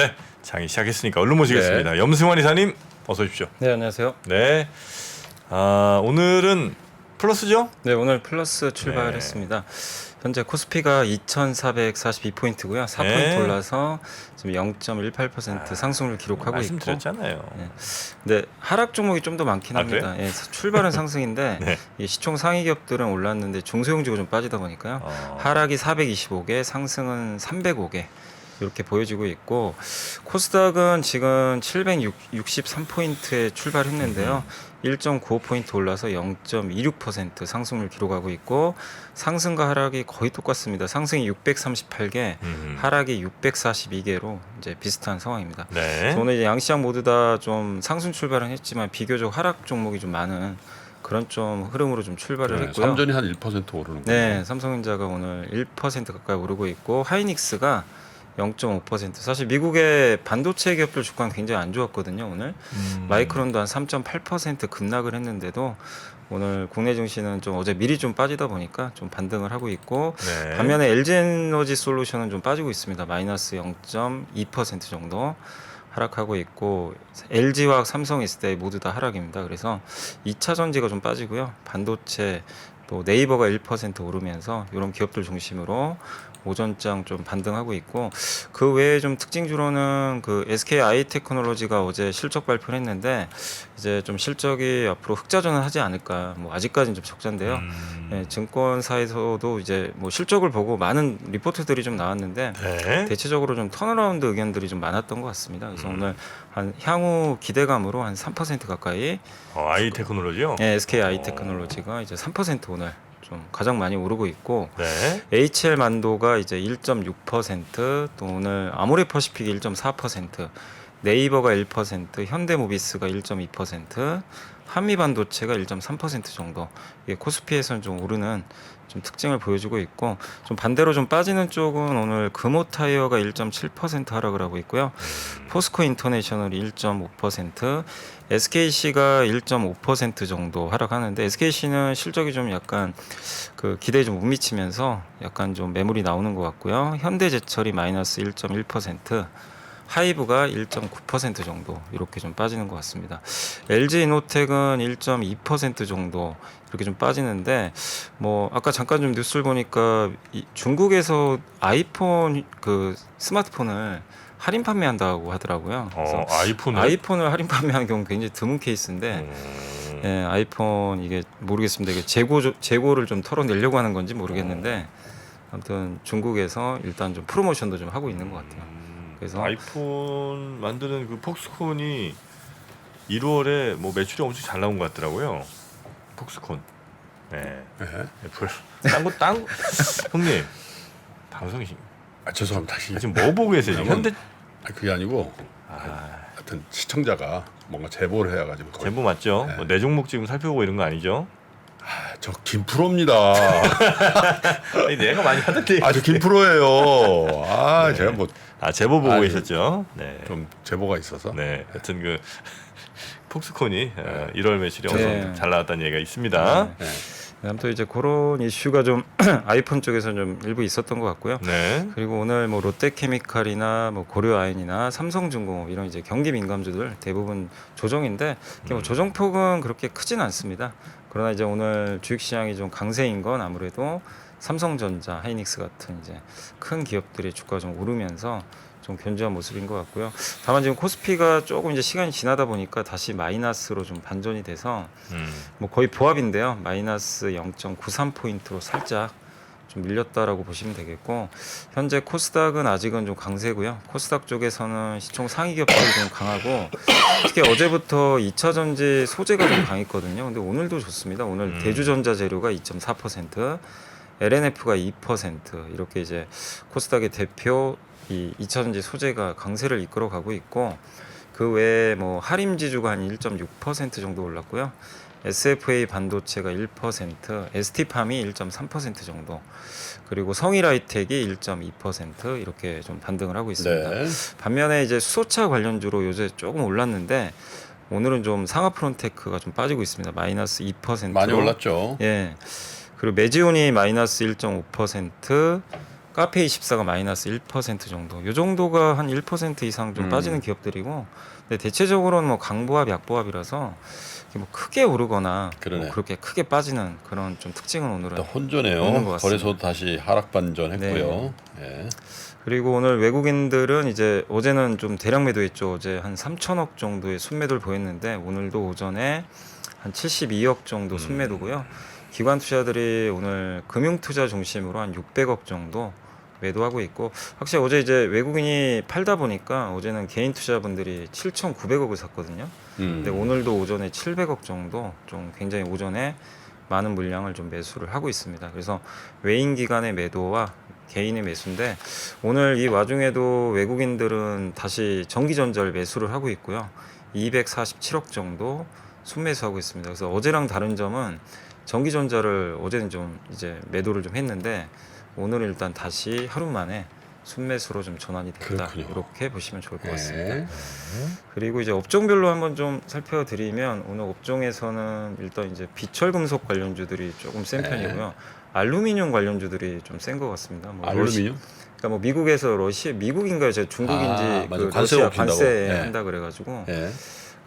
네, 장이 시작했으니까 얼른 모시겠습니다. 염승환 이사님 어서 오십시오. 네, 안녕하세요. 네, 오늘은 플러스죠? 네, 오늘 플러스 출발했습니다. 현재 코스피가 2,442포인트고요. 4포인트 네. 올라서 지금 0.18% 상승을 기록하고 있고. 말씀드렸잖아요. 네, 하락 종목이 좀 더 많긴 합니다. 예, 출발은 상승인데 네. 이 시총 상위 기업들은 올랐는데 중소형주가 좀 빠지다 보니까요. 하락이 425개, 상승은 305개. 이렇게 보여지고 있고 코스닥은 지금 763포인트에 출발했는데요. 1.95포인트 올라서 0.26% 상승률 기록하고 있고 상승과 하락이 거의 똑같습니다. 상승이 638개, 하락이 642개로 이제 비슷한 상황입니다. 네. 그래서 오늘 이제 양시장 모두 다 좀 상승 출발은 했지만 비교적 하락 종목이 좀 많은 그런 좀 흐름으로 좀 출발을 했고요. 삼전이 한 1% 오르는 거예요. 네, 삼성전자가 오늘 1% 가까이 오르고 있고 하이닉스가 0.5%. 사실 미국의 반도체 기업들 주가는 굉장히 안 좋았거든요. 오늘 마이크론도 한 3.8% 급락을 했는데도 오늘 국내 증시는 좀 어제 미리 좀 빠지다 보니까 좀 반등을 하고 있고 네. 반면에 LG에너지 솔루션은 좀 빠지고 있습니다. 마이너스 0.2% 정도 하락하고 있고 LG와 삼성 SDI 모두 다 하락입니다. 그래서 2차 전지가 좀 빠지고요. 반도체 또 네이버가 1% 오르면서 이런 기업들 중심으로 오전장 좀 반등하고 있고 그 외에 좀 특징주로는 그 SK 아이테크놀로지가 어제 실적 발표를 했는데 이제 좀 실적이 앞으로 흑자전을 하지 않을까 뭐 아직까지는 좀 적자인데요. 예, 증권사에서도 이제 뭐 실적을 보고 많은 리포트들이 좀 나왔는데 네. 대체적으로 좀 턴어라운드 의견들이 좀 많았던 것 같습니다. 그래서 오늘 한 향후 기대감으로 한 3% 가까이 아이 테크놀로지요? 예, SK 아이테크놀로지가 이제 3% 오늘 좀 가장 많이 오르고 있고 네. HL 만도가 이제 1.6%, 또 오늘 아모레퍼시픽이 1.4%, 네이버가 1%, 현대모비스가 1.2%, 한미반도체가 1.3% 정도. 이게 코스피에서는 좀 오르는 좀 특징을 보여주고 있고 좀 반대로 좀 빠지는 쪽은 오늘 금호타이어가 1.7% 하락을 하고 있고요. 포스코 인터내셔널이 1.5%, SKC가 1.5% 정도 하락하는데 SKC는 실적이 좀 약간 그 기대에 좀 못 미치면서 약간 좀 매물이 나오는 것 같고요. 현대제철이 마이너스 1.1%, 하이브가 1.9% 정도 이렇게 좀 빠지는 것 같습니다. LG이노텍은 1.2% 정도 이렇게 좀 빠지는데 뭐 아까 잠깐 좀 뉴스를 보니까 중국에서 아이폰 그 스마트폰을 할인 판매한다고 하더라고요. 그래서 아이폰을 할인 판매하는 경우 굉장히 드문 케이스인데 예, 아이폰 이게 모르겠습니다. 이게 재고를 좀 털어내려고 하는 건지 모르겠는데 아무튼 중국에서 일단 좀 프로모션도 좀 하고 있는 것 같아요. 그래서 아이폰 만드는 그 폭스콘이 1월에 뭐 매출이 엄청 잘 나온 것 같더라고요. 폭스콘. 네. 애플. 딴 형님 방송이 죄송합니다. 다시 지금 뭐 보고 계세요? 지금? 현대 그게 아니고 하여튼 시청자가 뭔가 제보를 해가지고 제보 맞죠? 네. 뭐 내 종목 지금 살펴보고 이런 거 아니죠? 저 김프로입니다. 아니, 내가 많이 하던데. 저 김프로예요. 네. 제가 뭐 제보 보고 계셨죠? 네. 좀 제보가 있어서. 네. 하여튼 그 폭스콘이 1월 매출이 엄청 잘 나왔다는 얘기가 있습니다. 네. 아무튼 이제 그런 이슈가 좀 아이폰 쪽에서 좀 일부 있었던 것 같고요. 네. 그리고 오늘 뭐 롯데케미칼이나 뭐 고려아연이나 삼성중공업 이런 이제 경기 민감주들 대부분 조정인데 뭐 조정폭은 그렇게 크진 않습니다. 그러나 이제 오늘 주식시장이 좀 강세인 건 아무래도 삼성전자, 하이닉스 같은 이제 큰 기업들의 주가가 좀 오르면서 좀 견조한 모습인 것 같고요. 다만 지금 코스피가 조금 이제 시간이 지나다 보니까 다시 마이너스로 좀 반전이 돼서 뭐 거의 보합인데요. 마이너스 0.93포인트로 살짝 좀 밀렸다라고 보시면 되겠고 현재 코스닥은 아직은 좀 강세고요. 코스닥 쪽에서는 시총 상위 기업들이 좀 강하고 특히 어제부터 2차 전지 소재가 좀 강했거든요. 근데 오늘도 좋습니다. 오늘 대주전자재료가 2.4%, LNF가 2% 이렇게 이제 코스닥의 대표 이 2차 전지 소재가 강세를 이끌어가고 있고 그 외에 뭐 하림지주가 한 1.6% 정도 올랐고요. SFA 반도체가 1%, ST팜이 1.3% 정도, 그리고 성일하이텍이 1.2% 이렇게 좀 반등을 하고 있습니다. 네. 반면에 이제 수소차 관련주로 요새 조금 올랐는데 오늘은 좀 상하프론테크가 좀 빠지고 있습니다. 마이너스 2%. 많이 올랐죠. 예. 그리고 메지온이 마이너스 1.5%, 카페24가 마이너스 1% 정도. 요 정도가 한 1% 이상 좀 빠지는 기업들이고, 근데 대체적으로는 뭐 강보합, 약보합이라서 이게 뭐 크게 오르거나 그러네. 뭐 그렇게 크게 빠지는 그런 좀 특징은 오늘은 일단 있는 것 혼조네요. 같습니다. 거래소도 다시 하락 반전했고요. 예. 그리고 오늘 외국인들은 이제 어제는 좀 대량 매도했죠. 어제 한 3천억 정도의 순매도를 보였는데 오늘도 오전에 한 72억 정도 순매도고요. 기관 투자들이 오늘 금융 투자 중심으로 한 600억 정도 매도하고 있고, 확실히 어제 이제 외국인이 팔다 보니까 어제는 개인 투자분들이 7,900억을 샀거든요. 근데 오늘도 오전에 700억 정도 좀 굉장히 오전에 많은 물량을 좀 매수를 하고 있습니다. 그래서 외인 기관의 매도와 개인의 매수인데 오늘 이 와중에도 외국인들은 다시 전기전자를 매수를 하고 있고요. 247억 정도 순매수하고 있습니다. 그래서 어제랑 다른 점은 전기전자를 어제는 좀 이제 매도를 좀 했는데 오늘은 일단 다시 하루 만에 순매수로 좀 전환이 됐다. 그렇군요. 이렇게 보시면 좋을 것 같습니다. 예. 그리고 이제 업종별로 한번 좀 살펴드리면 오늘 업종에서는 일단 이제 비철금속 관련주들이 조금 센 편이고요. 알루미늄 관련주들이 좀 센 것 같습니다. 뭐 알루미늄? 그러니까 뭐 미국에서 미국인가요? 제가 중국인지 맞아. 그 관세 러시아 없힌다고. 관세 예. 한다 그래가지고 예.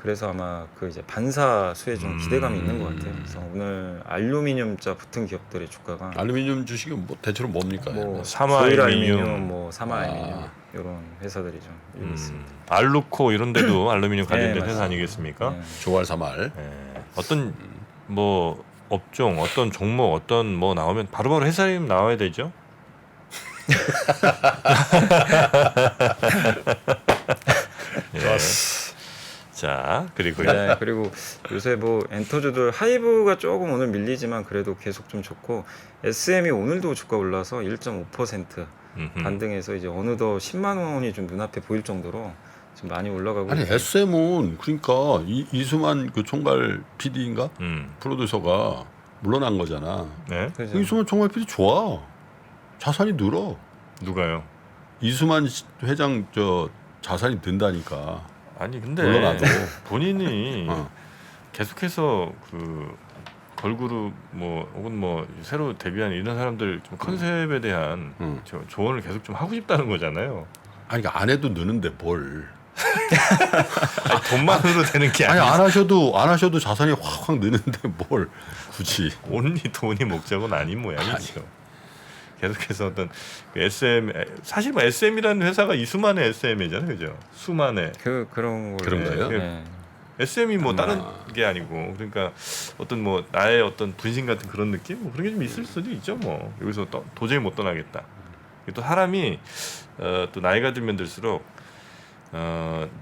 그래서 아마 그 이제 반사 수에 좀 기대감이 있는 것 같아요. 그래서 오늘 알루미늄자 붙은 기업들의 주가가 알루미늄 주식이 뭐 대체로 뭡니까? 뭐 사마 조일 알루미늄. 알루미늄, 뭐 사마 알루미늄 이런 회사들이 좀 일고 있습니다. 알루코 이런 데도 알루미늄 관련된 네, 회사 맞습니다. 아니겠습니까? 네. 조알사말. 어떤 뭐 업종, 어떤 종목, 어떤 뭐 나오면 바로바로 회사 이름 나와야 되죠. 예. 자, 그리고요. 네, 그리고 요새 뭐 엔터주들 하이브가 조금 오늘 밀리지만 그래도 계속 좀 좋고 SM이 오늘도 주가 올라서 1.5% 반등해서 이제 어느덧 10만 원이 좀 눈앞에 보일 정도로 좀 많이 올라가고 아니 있어요. SM은 그러니까 이수만 그 총괄 PD인가 프로듀서가 물러난 거잖아. 네. 그죠? 이수만 총괄 PD 좋아. 자산이 늘어. 누가요? 이수만 회장 저 자산이 는다니까. 아니 근데 물러나도. 본인이 어. 계속해서 그 걸그룹 뭐 혹은 뭐 새로 데뷔한 이런 사람들 좀 컨셉에 대한 조언을 계속 좀 하고 싶다는 거잖아요. 아니 그러니까 안 해도 느는데 뭘? 아니, 돈만으로 되는 게 아니 아니지. 안 하셔도 자산이 확확 느는데 뭘 굳이? 온리 돈이 목적은 아닌 모양이죠. 계속해서 어떤 그 SM 사실 뭐 SM이라는 회사가 이수만의 SM이잖아요, 그죠? 수만의 그런 걸 그런가요? 네. SM이 뭐 다른 게 아니고 그러니까 어떤 뭐 나의 어떤 분신 같은 그런 느낌 뭐 그런 게 좀 있을 수도 있죠, 뭐 여기서 도저히 못 떠나겠다. 또 사람이 또 나이가 들면 들수록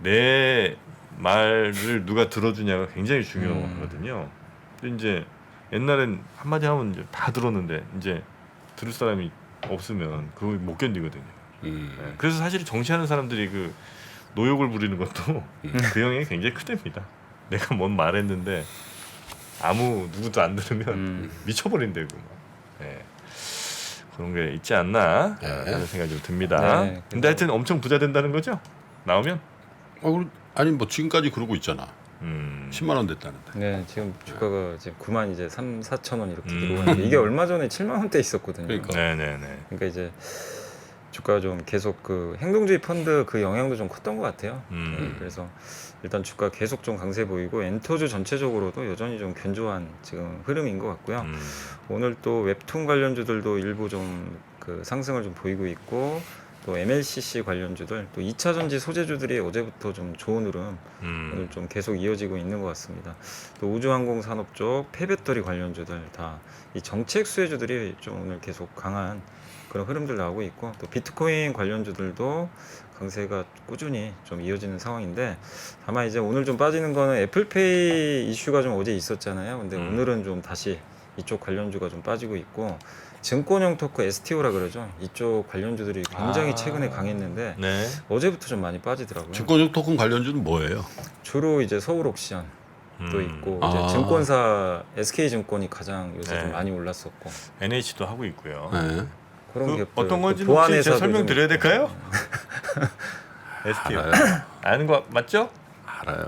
내 말을 누가 들어주냐가 굉장히 중요하거든요. 근데 이제 옛날엔 한마디 하면 이제 다 들었는데 이제 들을 사람이 없으면 그걸 못 견디거든요. 네. 그래서 사실 정치하는 사람들이 그 노욕을 부리는 것도 그 영향이 굉장히 크답니다. 내가 뭔 말했는데 아무 누구도 안 들으면 미쳐버린다고. 네. 그런 게 있지 않나 하는 생각이 좀 듭니다. 네, 근데 하여튼 엄청 부자 된다는 거죠? 나오면? 아니 뭐 지금까지 그러고 있잖아. 10만 원 됐다는데. 네, 지금 주가가 지금 9만 이제 3-4천 원 이렇게 들어오는데 이게 얼마 전에 7만 원대 있었거든요. 그러니까. 네네네. 그러니까 이제 주가가 좀 계속 그 행동주의 펀드 그 영향도 좀 컸던 것 같아요. 네, 그래서 일단 주가 계속 좀 강세 보이고 엔터주 전체적으로도 여전히 좀 견조한 지금 흐름인 것 같고요. 오늘 또 웹툰 관련주들도 일부 좀 그 상승을 좀 보이고 있고 또 MLCC 관련주들 또 2차 전지 소재주들이 어제부터 좀 좋은 흐름 오늘 좀 계속 이어지고 있는 것 같습니다. 또 우주항공 산업 쪽 폐배터리 관련주들 다 이 정책 수혜주들이 좀 오늘 계속 강한 그런 흐름들 나오고 있고 또 비트코인 관련주들도 강세가 꾸준히 좀 이어지는 상황인데 다만 이제 오늘 좀 빠지는 거는 애플페이 이슈가 좀 어제 있었잖아요. 근데 오늘은 좀 다시 이쪽 관련주가 좀 빠지고 있고 증권형 토크 STO라 그러죠. 이쪽 관련주들이 굉장히 최근에 강했는데 네. 어제부터 좀 많이 빠지더라고요. 증권적 토큰 관련주는 뭐예요? 주로 이제 서울옥션 또 있고 아. 이제 증권사 SK증권이 가장 요새 네. 좀 많이 올랐었고 NH도 하고 있고요. 네. 그런 그 기업들 어떤 건지 또 혹시 제가 보안회사도 설명드려야 좀 있고. 될까요? STO 알아요. 아는 거 맞죠? 알아요.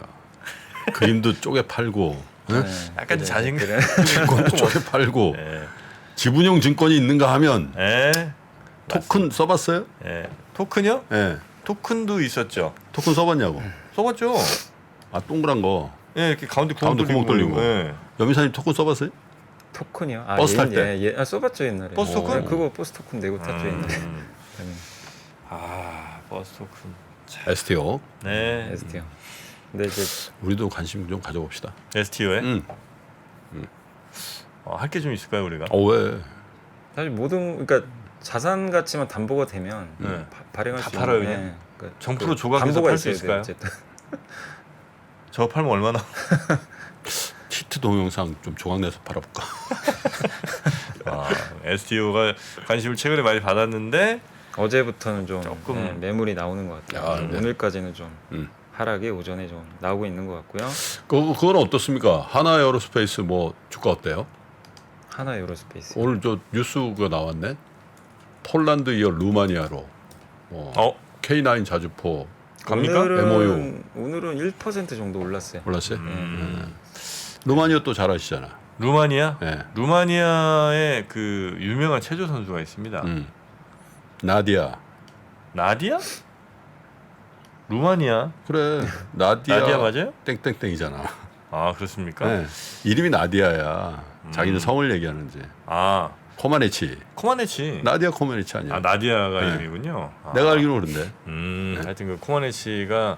그림도 쪼개 팔고, 네? 약간 그래, 자신감. 그래. 증권도 쪼개 팔고, 네. 지분형 증권이 있는가 하면 네. 토큰 써봤어요? 예. 토큰요? 예. 토큰도 있었죠. 토큰 써봤냐고. 써봤죠. 아 동그란 거. 예, 이렇게 가운데 구멍 가운데 구멍 뚫리고. 예. 여미사님 토큰 써봤어요? 토큰이요? 버스 탈 때. 예, 써봤죠 옛날에. 버스 토큰? 그거 버스 토큰 내고 탔죠 옛날에. 아, 버스 토큰. STO. 네. ST요. 근데 이제 우리도 관심 좀 가져봅시다. STO에 응. 할 게 좀 있을까요, 우리가? 왜? 사실 모든 그러니까 자산 가치만 담보가 되면 네. 발행할 다 수 팔아요, 있는, 그냥? 예, 그러니까 정프로 조각해서 담보가 팔 수 있어야 돼요, 있을까요? 어쨌든. 저거 팔면 얼마나? 히트 동영상 좀 조각내서 팔아볼까? STO가 관심을 최근에 많이 받았는데 어제부터는 좀 조금- 예, 매물이 나오는 것 같아요. 아, 네. 오늘까지는 좀 음. 하락이 오전에 좀 나오고 있는 것 같고요. 그건 어떻습니까? 하나 에어로스페이스 뭐 주가 어때요? 하나 에어로스페이스. 오늘 저 뉴스가 나왔네. 폴란드 이어 루마니아로 K9 자주포 갑니까? 오늘은 1% 정도 올랐어요. 몰랐어요? 루마니아 또 잘하시잖아. 루마니아? 예. 루마니아에 그 유명한 체조 선수가 있습니다. 나디아. 나디아? 루마니아? 그래. 나디아 맞아요? 땡땡땡이잖아. 아, 그렇습니까? 네. 이름이 나디아야. 자기는 성을 얘기하는지. 아, 코마네치. 코마네치. 나디아 코마네치 아니야? 아, 나디아가 네. 이름이군요. 아. 내가 알기로 그런데. 하여튼 그 코마네치가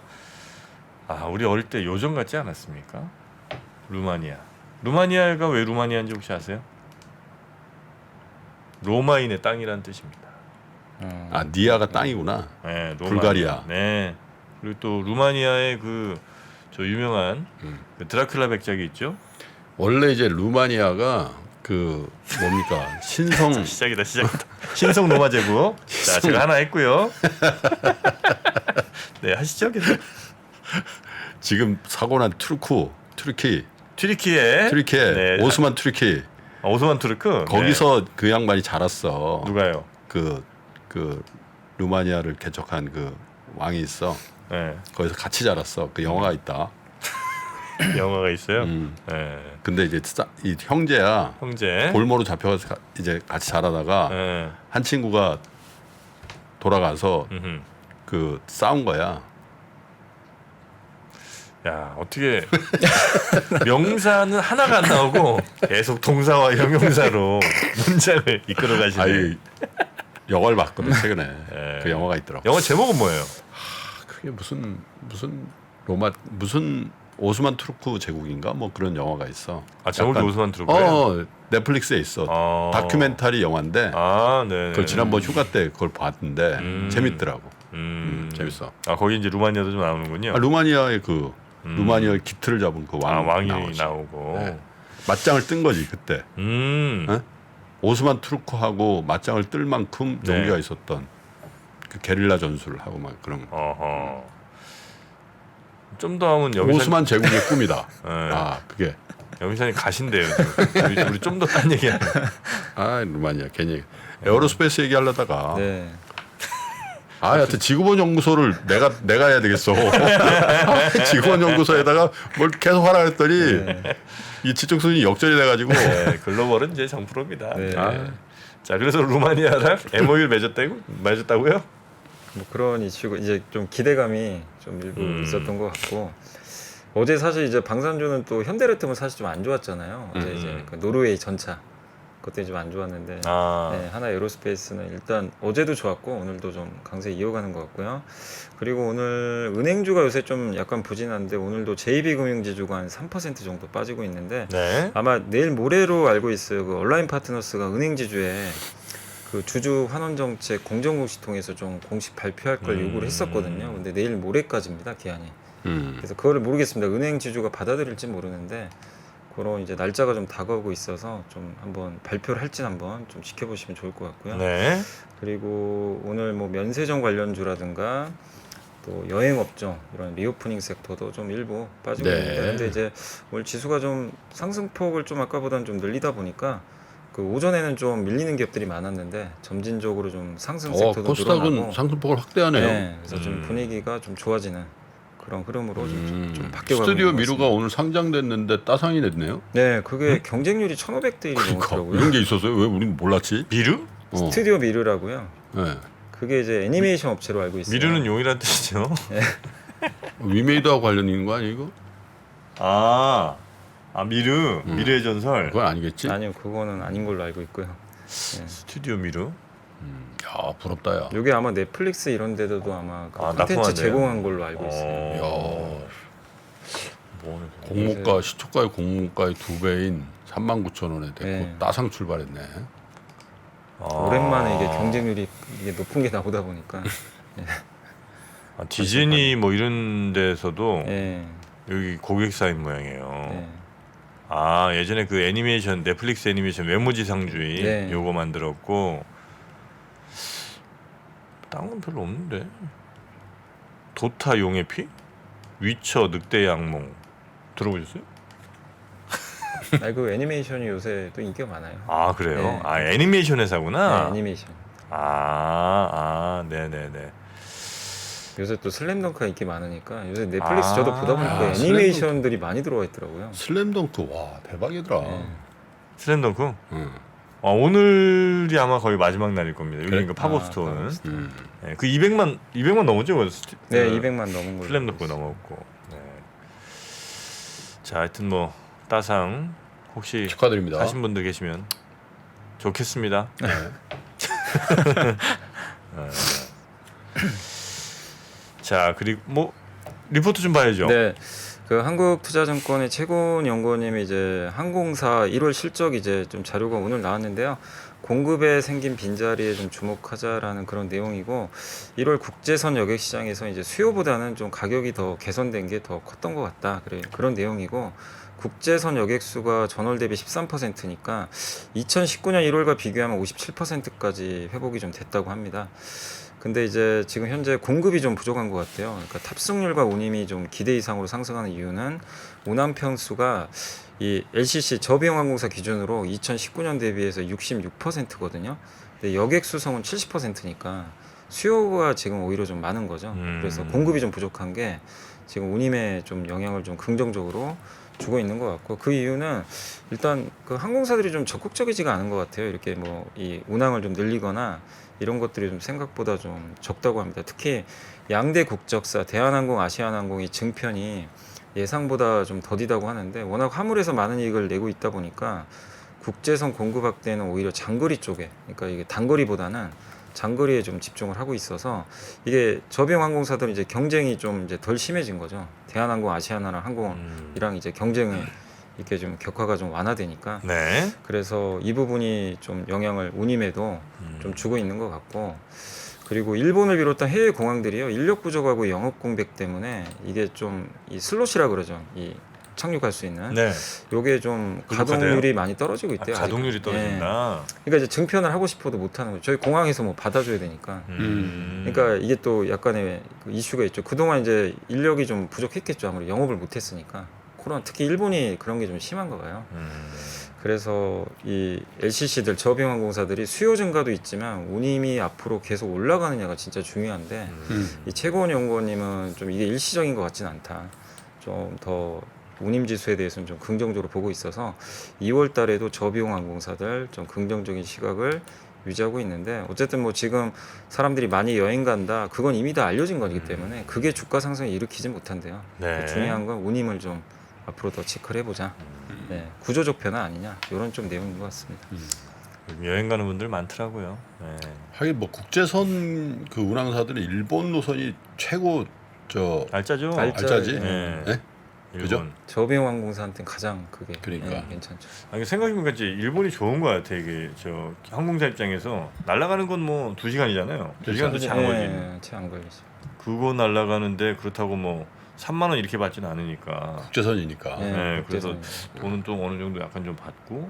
우리 어릴 때 요정 같지 않았습니까? 루마니아가 왜 루마니아인지 혹시 아세요? 로마인의 땅이라는 뜻입니다. 아 니아가 땅이구나. 네, 불가리아. 네. 그리고 또 루마니아의 저 유명한 그 드라큘라 백작이 있죠. 원래 이제 루마니아가 그 뭡니까 신성 시작이다. 신성 로마 제국. 자, 제가 하나 했고요. 네, 하시죠. 계속. 지금 사고난 튀르키예 튀르키예. 네, 오스만 튀르키 오스만 투르크. 거기서 네. 그 양반이 자랐어. 누가요? 그 루마니아를 개척한 그 왕이 있어. 네. 거기서 같이 자랐어. 그 영화가 있다. 영화가 있어요. 네. 근데 이제 이 형제야. 형제. 볼모로 잡혀가서 이제 같이 자라다가 네. 한 친구가 돌아가서 음흠. 그 싸운 거야. 야, 어떻게 명사는 하나가 안 나오고 계속 동사와 형용사로 문장을 이끌어 가시네. 아이 영화를 봤거든 최근에. 네. 그 영화가 있더라고. 영화 제목은 뭐예요? 그게 무슨 오스만 투르크 제국인가 뭐 그런 영화가 있어. 아, 제목이 약간- 오스만 투르크예요? 넷플릭스에 있어. 다큐멘터리 영화인데 네. 그걸 지난번 휴가 때 그걸 봤는데 재밌더라고. 재밌어. 아, 거기 이제 루마니아도 좀 나오는군요. 루마니아의 루마니아의 기틀을 잡은 그 왕이 나오지. 나오고. 네. 맞짱을 뜬 거지 그때. 어? 오스만 투르크하고 맞짱을 뜰 만큼 네. 용기가 있었던 그 게릴라 전술을 하고 막 그런 거. 어허. 좀 더 하면 여기서 오스만 제국의 꿈이다. 네. 아 그게. 여기서는 가신대요. 우리 좀 더 딴 얘기하는. 아 루마니아 괜히 에어로스페이스 얘기하려다가 네. 하여튼 지구본 연구소를 내가 해야 되겠어. 지구본 연구소에다가 뭘 계속 하라 했더니 이 지적 수준이 역전이 돼가지고. 네, 글로벌은 이제 정프로입니다. 네. 자, 그래서 루마니아랑 MOU를 맺었다고요? 뭐 그런 이슈가 이제 좀 기대감이 좀 일부 있었던 것 같고 어제 사실 이제 방산주는 또 현대레트는 사실 좀 안 좋았잖아요. 어제 이제 그 노르웨이 전차 그때 좀 안 좋았는데 네, 하나 에어로스페이스는 일단 어제도 좋았고 오늘도 좀 강세 이어가는 것 같고요. 그리고 오늘 은행주가 요새 좀 약간 부진한데 오늘도 JB금융지주가 한 3% 정도 빠지고 있는데 네. 아마 내일 모레로 알고 있어요. 그 온라인 파트너스가 은행지주에 그 주주 환원 정책 공정공시 통해서 좀 공식 발표할 걸 요구를 했었거든요. 근데 내일 모레까지입니다, 기한이. 그래서 그거를 모르겠습니다. 은행 지주가 받아들일지 모르는데 그런 이제 날짜가 좀 다가오고 있어서 좀 한번 발표를 할지는 한번 좀 지켜보시면 좋을 것 같고요. 네. 그리고 오늘 뭐 면세점 관련주라든가 또 여행업종 이런 리오프닝 섹터도 좀 일부 빠지고 네. 있는데 근데 이제 오늘 지수가 좀 상승폭을 좀 아까보다는 좀 늘리다 보니까 그 오전에는 좀 밀리는 기업들이 많았는데 점진적으로 좀 상승 섹터도 코스닥은 늘어나고 상승폭을 확대하네요. 네, 그래서 좀 분위기가 좀 좋아지는 그런 흐름으로 좀 바뀌어가고 스튜디오 있는 것 미루가 같습니다. 오늘 상장됐는데 따상이 됐네요. 네, 그게 경쟁률이 1,500대 1이 그러니까 넘더라고요. 이런 게 있었어요. 왜 우린 몰랐지? 미르? 스튜디오 미르라고요. 네. 그게 이제 애니메이션 업체로 알고 있어요. 미르는 용이란 뜻이죠. 위메이드하고 관련 있는 거 아니야 이거? 아 미르의 전설. 그건 아니겠지? 아니요, 그거는 아닌 걸로 알고 있고요. 스튜디오 미르. 야 부럽다 야. 이게 아마 넷플릭스 이런 데도 아마 그 아, 콘텐츠 납품한대요? 제공한 걸로 알고 있어요. 어. 뭐 공모가 시초가의 공모가의 2배인 39,000원에 됐고 네. 따상 출발했네. 오랜만에 이게 경쟁률이 이게 높은 게 나오다 보니까 디즈니 뭐 이런 데서도 예, 여기 고객사인 모양이에요. 예. 아 예전에 그 애니메이션 넷플릭스 애니메이션 외모지상주의 네. 요거 만들었고 다른 건 별로 없는데 도타 용의 피? 위쳐 늑대의 악몽 들어보셨어요? 그 애니메이션이 요새 또 인기가 많아요. 아 그래요? 네. 아 애니메이션 회사구나. 네, 애니메이션. 네네네. 요새 또 슬램덩크가 인기 많으니까 요새 넷플릭스 저도 보다 보니까 아, 애니메이션들이 많이 들어와 있더라고요. 슬램덩크 와 대박이더라. 네. 슬램덩크? 응. 오늘이 아마 거의 마지막 날일 겁니다. 여기 그래? 그 팝업스토어는. 음. 네, 그 200만 넘었죠? 네, 그 200만 넘은 걸로. 슬램덩크 넘었고. 네. 자, 하여튼 뭐 따상 혹시 축하드립니다. 하신 분들 계시면 좋겠습니다. 네. 자, 그리고 뭐 리포트 좀 봐야죠. 네. 그 한국투자증권의 최고원 연구원님이 이제 항공사 1월 실적 이제 좀 자료가 오늘 나왔는데요. 공급에 생긴 빈자리에 좀 주목하자라는 그런 내용이고 1월 국제선 여객 시장에서 이제 수요보다는 좀 가격이 더 개선된 게 더 컸던 것 같다. 그런 내용이고 국제선 여객 수가 전월 대비 13%니까 2019년 1월과 비교하면 57%까지 회복이 좀 됐다고 합니다. 근데 이제 지금 현재 공급이 좀 부족한 것 같아요. 그러니까 탑승률과 운임이 좀 기대 이상으로 상승하는 이유는 운항 편수가 이 LCC 저비용항공사 기준으로 2019년 대비해서 66%거든요. 근데 여객 수송은 70%니까 수요가 지금 오히려 좀 많은 거죠. 그래서 공급이 좀 부족한 게 지금 운임에 좀 영향을 좀 긍정적으로 주고 있는 것 같고 그 이유는 일단 그 항공사들이 좀 적극적이지가 않은 것 같아요. 이렇게 뭐 이 운항을 좀 늘리거나 이런 것들이 좀 생각보다 좀 적다고 합니다. 특히 양대 국적사 대한항공, 아시아나항공이 증편이 예상보다 좀 더디다고 하는데 워낙 화물에서 많은 이익을 내고 있다 보니까 국제선 공급 확대는 오히려 장거리 쪽에 그러니까 이게 단거리보다는 장거리에 좀 집중을 하고 있어서 이게 저비용 항공사들은 이제 경쟁이 좀 이제 덜 심해진 거죠. 대한항공, 아시아나항공이랑 이제 경쟁이 이렇게 좀 격화가 좀 완화되니까 네. 그래서 이 부분이 좀 영향을 운임에도 좀 주고 있는 것 같고 그리고 일본을 비롯한 해외 공항들이요 인력 부족하고 영업 공백 때문에 이게 좀 이 슬롯이라 그러죠 이 착륙할 수 있는 네. 요게 좀 부족하대요? 가동률이 많이 떨어지고 있대요. 가동률이 아직은. 떨어진다. 그러니까 이제 증편을 하고 싶어도 못 하는 거죠. 저희 공항에서 뭐 받아줘야 되니까. 그러니까 이게 또 약간의 그 이슈가 있죠. 그동안 이제 인력이 좀 부족했겠죠. 아무리 영업을 못했으니까. 코로나 특히 일본이 그런 게 좀 심한가 봐요. 그래서 이 LCC들 저비용항공사들이 수요 증가도 있지만 운임이 앞으로 계속 올라가느냐가 진짜 중요한데 이 최고원 연구원님은 좀 이게 일시적인 것 같지는 않다. 좀 더 운임 지수에 대해서는 좀 긍정적으로 보고 있어서 2월 달에도 저비용항공사들 좀 긍정적인 시각을 유지하고 있는데 어쨌든 뭐 지금 사람들이 많이 여행 간다 그건 이미 다 알려진 거기 때문에 그게 주가 상승을 일으키지 못한대요. 네. 중요한 건 운임을 좀 앞으로 더 체크를 해보자. 네, 구조적 변화 아니냐 이런 좀 내용인 것 같습니다. 여행 가는 분들 많더라고요. 네. 하긴 뭐 국제선 그 운항사들은 일본 노선이 최고 저 알짜죠? 알짜지. 네. 네? 그죠? 일본. 저비용항공사한테는 가장 그게 그러니까. 괜찮죠. 아니 생각해보니까 이제 일본이 좋은 것 같아. 이게 저 항공사 입장에서 날아가는 건 뭐 2시간이잖아요. 2시간도 채 안 걸리는. 채 안 걸리죠. 그거 날아가는데 그렇다고 뭐 3만 원 이렇게 받지는 않으니까. 국제선이니까. 네, 그래서 국제선이니까. 돈은 또 어느 정도 약간 좀 받고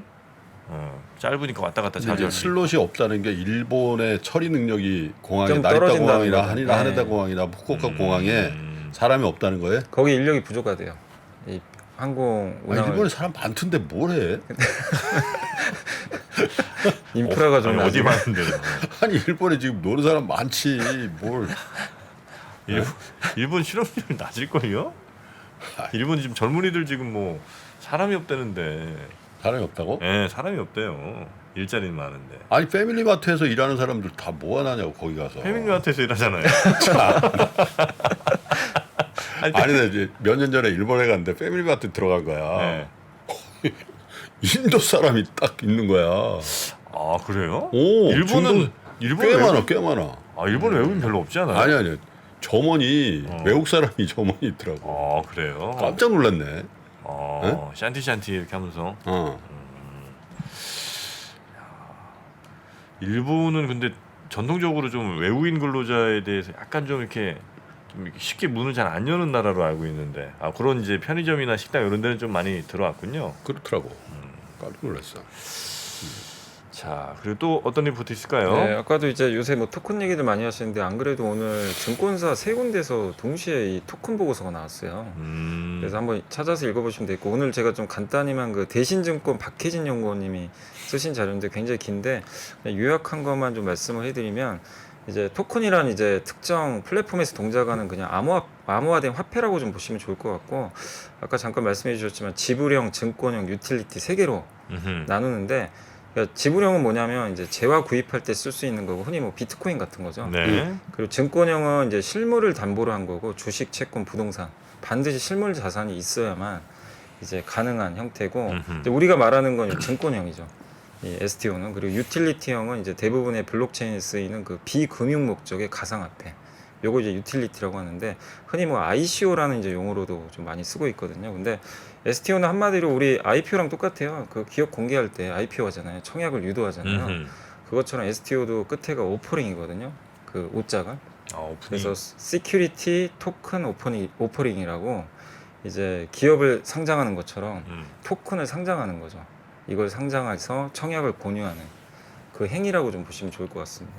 짧으니까 왔다 갔다 근데 자주. 이제 슬롯이 없다는 게 일본의 처리 능력이 공항에 좀 나리타 떨어진다는 공항이나 거죠. 하니라 네. 하네다 공항이나 후쿠오카 공항에 사람이 없다는 거예요? 거기 인력이 부족하대요. 이 항공 아, 운항을 일본에 사람 많던데 뭘 해? 인프라가 좀 어디 나중에- 많은데. 아니 일본에 지금 노는 사람 많지 뭘? 일본 실업률 낮을걸요? 일본 지금 젊은이들 지금 뭐 사람이 없다는데. 사람이 없다고? 네, 사람이 없대요. 일자리는 많은데. 아니 패밀리마트에서 일하는 사람들 다 뭐하냐고 거기 가서. 패밀리마트에서 일하잖아요. 아니 나 이제 몇 년 전에 일본에 갔는데 패밀리마트 들어간 거야. 네. 인도 사람이 딱 있는 거야. 아 그래요? 오, 일본은 꽤 많아, 꽤 많아. 아 일본 외국인 별로 없지 않아요? 아니 점원이 외국 사람이 점원이 있더라고. 아 그래요? 깜짝 놀랐네. 샨티 이렇게 하면서. 어. 일본은 근데 전통적으로 좀 외국인 근로자에 대해서 약간 좀 이렇게 좀 쉽게 문을 잘 안 여는 나라로 알고 있는데 그런 이제 편의점이나 식당 이런 데는 좀 많이 들어왔군요. 그렇더라고. 깜짝 놀랐어. 자 그리고 또 어떤 리포트 있을까요? 네, 아까도 이제 요새 뭐 토큰 얘기들 많이 하시는데 안 그래도 오늘 증권사 세 군데서 동시에 이 토큰 보고서가 나왔어요. 그래서 한번 찾아서 읽어보시면 되겠고 오늘 제가 좀 간단히만 그 대신증권 박혜진 연구원님이 쓰신 자료인데 굉장히 긴데 그냥 요약한 것만 좀 말씀을 해드리면 이제 토큰이란 이제 특정 플랫폼에서 동작하는 그냥 암호화된 화폐라고 좀 보시면 좋을 것 같고 아까 잠깐 말씀해 주셨지만 지불형, 증권형, 유틸리티 세 개로 나누는데 그러니까 지불형은 뭐냐면 이제 재화 구입할 때 쓸 수 있는 거고 흔히 뭐 비트코인 같은 거죠. 네. 그리고 증권형은 이제 실물을 담보로 한 거고 주식, 채권, 부동산 반드시 실물 자산이 있어야만 이제 가능한 형태고 이제 우리가 말하는 건 증권형이죠. 이 STO는 그리고 유틸리티형은 이제 대부분의 블록체인에 쓰이는 그 비금융 목적의 가상화폐. 요거 이제 유틸리티라고 하는데 흔히 뭐 ICO라는 이제 용어로도 좀 많이 쓰고 있거든요. 근데 STO는 한마디로 우리 IPO랑 똑같아요. 그 기업 공개할 때 IPO 하잖아요. 청약을 유도하잖아요. 그것처럼 STO도 끝에가 오퍼링이거든요. 그 오자가. 오프닝. 그래서 시큐리티 토큰 오퍼링이라고 이제 기업을 상장하는 것처럼 토큰을 상장하는 거죠. 이걸 상장해서 청약을 권유하는 그 행위라고 좀 보시면 좋을 것 같습니다.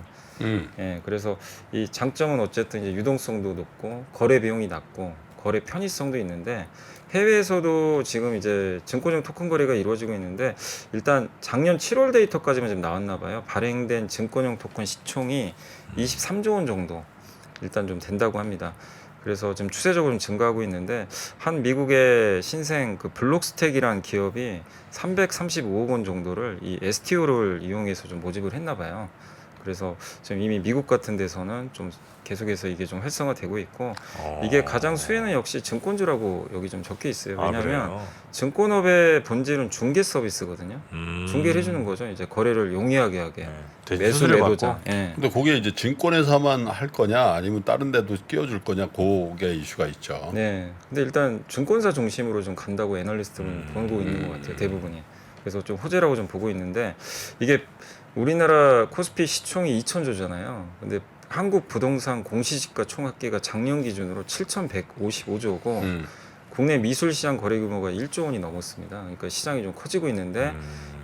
예, 그래서 이 장점은 어쨌든 이제 유동성도 높고 거래 비용이 낮고 거래 편의성도 있는데 해외에서도 지금 이제 증권형 토큰 거래가 이루어지고 있는데 일단 작년 7월 데이터까지만 지금 나왔나 봐요. 발행된 증권형 토큰 시총이 23조 원 정도 일단 좀 된다고 합니다. 그래서 지금 추세적으로 좀 증가하고 있는데 한 미국의 신생 그 블록스택이라는 기업이 335억 원 정도를 이 STO를 이용해서 좀 모집을 했나 봐요. 그래서 지금 이미 미국 같은 데서는 좀 계속해서 이게 좀 활성화되고 있고 이게 가장 수혜는 역시 증권주라고 여기 좀 적혀 있어요. 왜냐하면 증권업의 본질은 중개 서비스거든요. 중개를 해주는 거죠. 이제 거래를 용이하게 하게. 매수 매도자. 예. 근데 그게 이제 증권회사만 할 거냐 아니면 다른 데도 끼워줄 거냐 그게 이슈가 있죠. 네. 근데 일단 증권사 중심으로 좀 간다고 애널리스트는 보고 있는 것 같아요. 대부분이. 그래서 좀 호재라고 좀 보고 있는데 이게 우리나라 코스피 시총이 2,000조잖아요. 근데 한국 부동산 공시지가 총합계가 작년 기준으로 7,155조고 국내 미술 시장 거래 규모가 1조 원이 넘었습니다. 그러니까 시장이 좀 커지고 있는데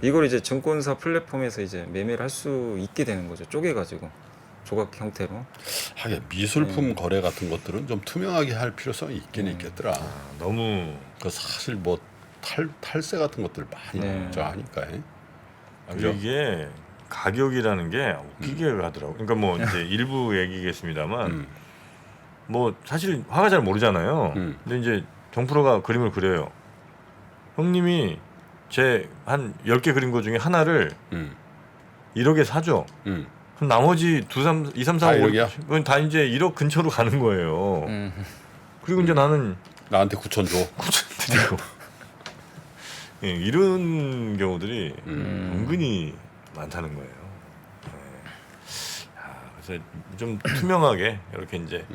이걸 이제 증권사 플랫폼에서 이제 매매를 할 수 있게 되는 거죠. 쪼개가지고 조각 형태로. 하긴 미술품 거래 같은 것들은 좀 투명하게 할 필요성이 있긴 있겠더라. 너무 그 사실 뭐 탈세 같은 것들 많이 하니까. 그죠? 이게 가격이라는 게 웃기게 하더라고. 그러니까 뭐 이제 일부 얘기겠습니다만 뭐 사실 화가 잘 모르잖아요. 근데 이제 정프로가 그림을 그려요. 형님이 제 한 10개 그린 거 중에 하나를 1억에 사죠. 그럼 나머지 2, 3, 4, 5, 6은 다 이제 1억 근처로 가는 거예요. 그리고 이제 나는 나한테 9천 줘. 9천 드리고 예, 이런 경우들이 은근히 많다는 거예요. 그래서 좀 투명하게 이렇게 이제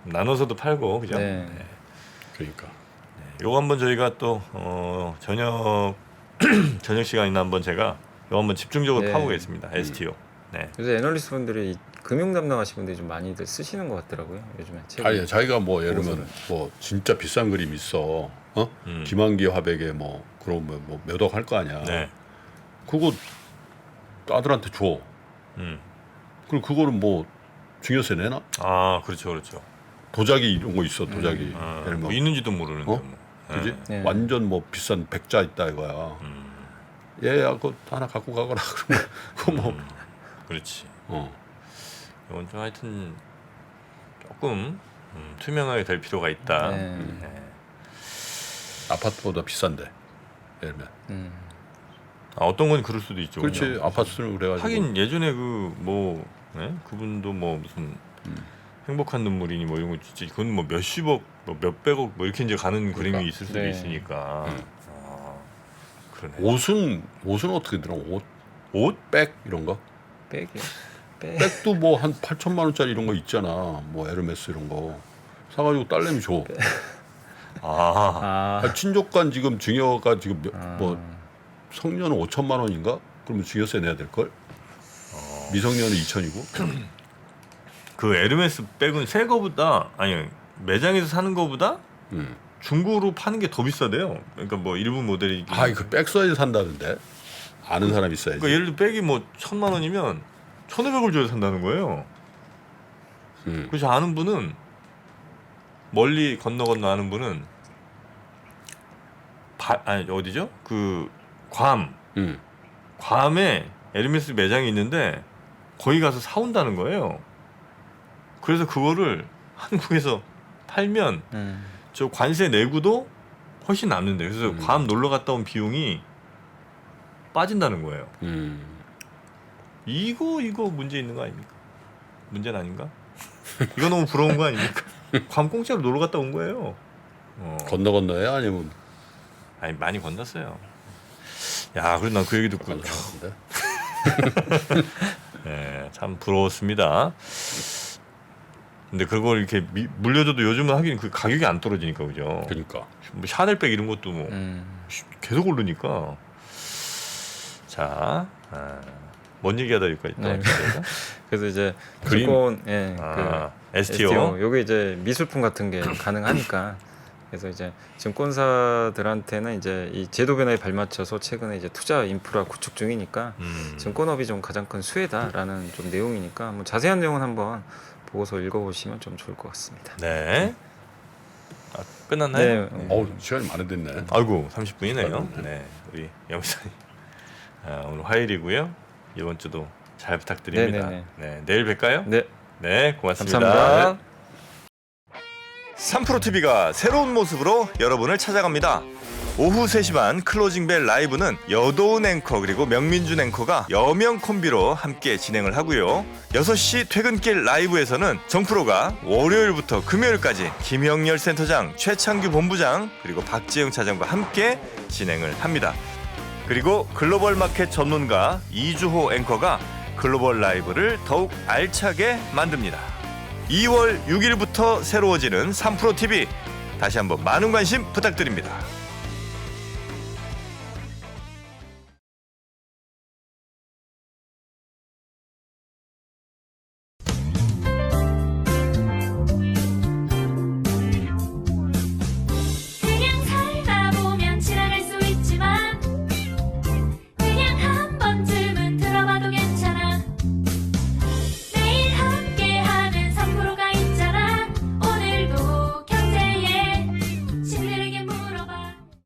나눠서도 팔고 그죠? 네. 그러니까. 요거 한번 저희가 또 저녁 시간이나 한번 제가 요거 한번 집중적으로 파보겠습니다. STO. 네. 요새 애널리스트 분들이 금융 담당하시는 분들이 좀 많이들 쓰시는 것 같더라고요. 요즘에. 아니 자기가 뭐 예를 들면 뭐 진짜 비싼 그림 있어. 김한기 화백에 뭐 그럼 뭐 몇 억 할 거 아니야. 네. 그거 아들한테 줘. 그리고 그거를 뭐 증여세 내나? 그렇죠. 도자기 이런 거 있어. 도자기. 예를 뭐 있는지도 모르는데 뭐. 그지? 네. 완전 뭐 비싼 백자 있다 이거야. 얘야 그거 하나 갖고 가거라 그러면 그거 뭐. 그렇지. 이건 좀 하여튼 조금 투명하게 될 필요가 있다. 아파트보다 비싼데 예를 들면. 어떤 건 그럴 수도 있죠. 그렇지. 그냥. 아파트는 그래가지고. 하긴 예전에 그분도 뭐 무슨 행복한 눈물이니 뭐 이런 거 진짜 그건 뭐 몇십억, 뭐 몇백억 뭐 이렇게 이제 가는 그러니까. 그림이 있을 수도 네. 있으니까. 그러네. 옷은 어떻게 들어? 옷, 백 이런 거? 백이요. 백도 뭐 한 8천만 원짜리 이런 거 있잖아. 뭐 에르메스 이런 거 사가지고 딸내미 줘. 친족간 지금 증여가 지금 뭐 성년은 5천만 원인가? 그러면 증여세 내야 될 걸? 미성년은 2천이고. 그 에르메스 백은 새 거보다 아니 매장에서 사는 거보다 중고로 파는 게 더 비싸대요. 그러니까 뭐 일부 모델이 그 백 써야 산다는데 아는 사람 있어야지. 그러니까 예를 들어 백이 뭐 1,000만 원이면 1,500을 줘야 산다는 거예요. 그래서 아는 분은 멀리 건너 아는 분은 어디죠? 그 괌에 에르메스 매장이 있는데 거기 가서 사온다는 거예요. 그래서 그거를 한국에서 팔면 저 관세 내고도 훨씬 남는데 그래서 괌 놀러 갔다 온 비용이 빠진다는 거예요. 이거 문제 있는 거 아닙니까? 문제는 아닌가? 이거 너무 부러운 거 아닙니까? 괌 공짜로 놀러 갔다 온 거예요. 건너야 아니면 아니 많이 건넜어요. 야, 그래 난 그 얘기 듣고 건너는데. 네, 참 부러웠습니다. 근데 그걸 이렇게 물려줘도 요즘은 하긴 그 가격이 안 떨어지니까 그죠? 그러니까. 뭐 샤넬백 이런 것도 뭐 계속 오르니까. 자, 뭔 얘기하다 여기까지 또 네. 왔습니다. 그래서 이제 그림? 증권 STO. 요게 이제 미술품 같은 게 가능하니까 그래서 이제 증권사들한테는 이제 이 제도 변화에 발맞춰서 최근에 이제 투자 인프라 구축 중이니까 증권업이 좀 가장 큰 수혜다라는 좀 내용이니까 뭐 자세한 내용은 한번 보고서 읽어보시면 좀 좋을 것 같습니다. 네. 끝났나요? 네. 시간이 많이 됐네. 아이고 30분이네요. 네, 우리 여기사님 오늘 화요일이고요. 이번 주도 잘 부탁드립니다. 네네네. 네, 내일 뵐까요? 네. 네, 고맙습니다. 감사합니다. 3프로TV가 새로운 모습으로 여러분을 찾아갑니다. 오후 3시 반 클로징벨 라이브는 여도은 앵커 그리고 명민준 앵커가 여명 콤비로 함께 진행을 하고요. 6시 퇴근길 라이브에서는 정프로가 월요일부터 금요일까지 김영렬 센터장, 최창규 본부장 그리고 박지영 차장과 함께 진행을 합니다. 그리고 글로벌 마켓 전문가 이주호 앵커가 글로벌 라이브를 더욱 알차게 만듭니다. 2월 6일부터 새로워지는 3프로TV 다시 한번 많은 관심 부탁드립니다.